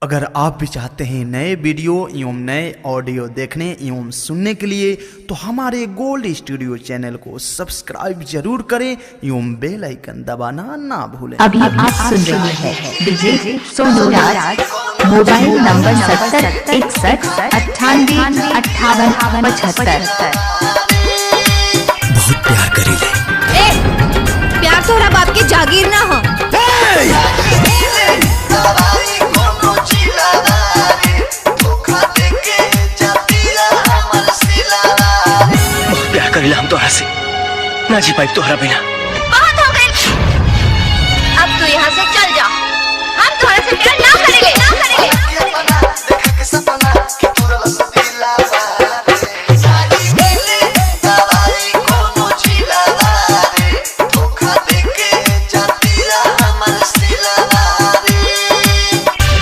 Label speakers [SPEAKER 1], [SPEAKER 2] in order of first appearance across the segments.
[SPEAKER 1] अगर आप भी चाहते हैं नए वीडियो एवं नए ऑडियो देखने एवं सुनने के लिए तो हमारे गोल्ड स्टूडियो चैनल को सब्सक्राइब जरूर करें एवं बेल आइकन दबाना ना भूलें।
[SPEAKER 2] अभी आप सुन रहे हैं डीजे सोनू राज, मोबाइल नंबर 7061985875।
[SPEAKER 3] बहुत प्यार करीले।
[SPEAKER 4] प्यार तोरा बाप की जागीर ना हो।
[SPEAKER 3] करीला हम तोहरा से ना जी पाई तोहरा बिना।
[SPEAKER 4] बहुत हो गई, अब तू यहाँ से चल जा। हम तोहरा से प्यार ना करेंगे, ना करेंगे।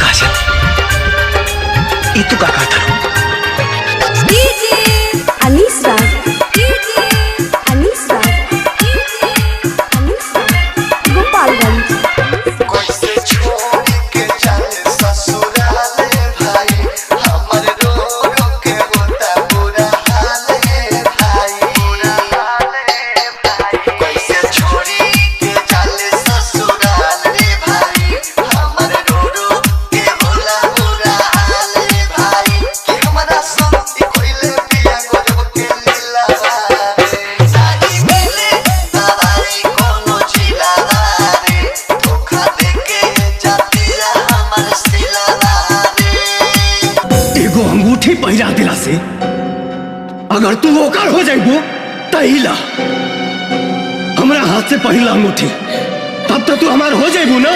[SPEAKER 3] काजल, ये तू का कहता रो? अंगूठी पहिरा दिला से अगर तू ओकर हो जाइबो तहिला हमरा हाथ से पहिला अंगूठी तब तो तू हमार हो जाइबो ना।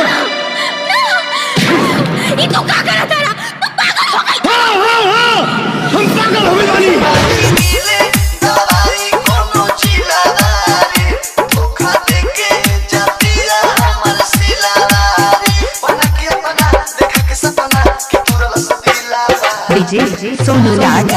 [SPEAKER 4] ये तो का करत है? तू पागल हो गई।
[SPEAKER 3] हां हम पागल हो गए बानी।
[SPEAKER 2] डीजे सोनू राज,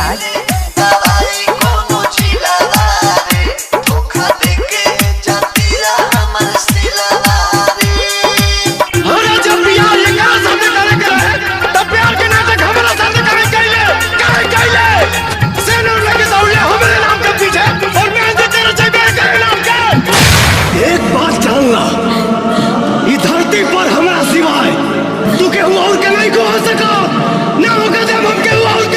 [SPEAKER 3] एक बात जानला, इस धरती पर हमारा सिवाय तू के हुआ और के नहीं को हो सका ना होगा जब हम के हुआ और के।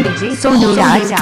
[SPEAKER 2] डीजे सोनू राज,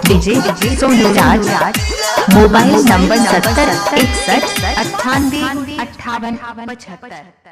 [SPEAKER 2] डीजे सोनू राज, मोबाइल नंबर 7061985875।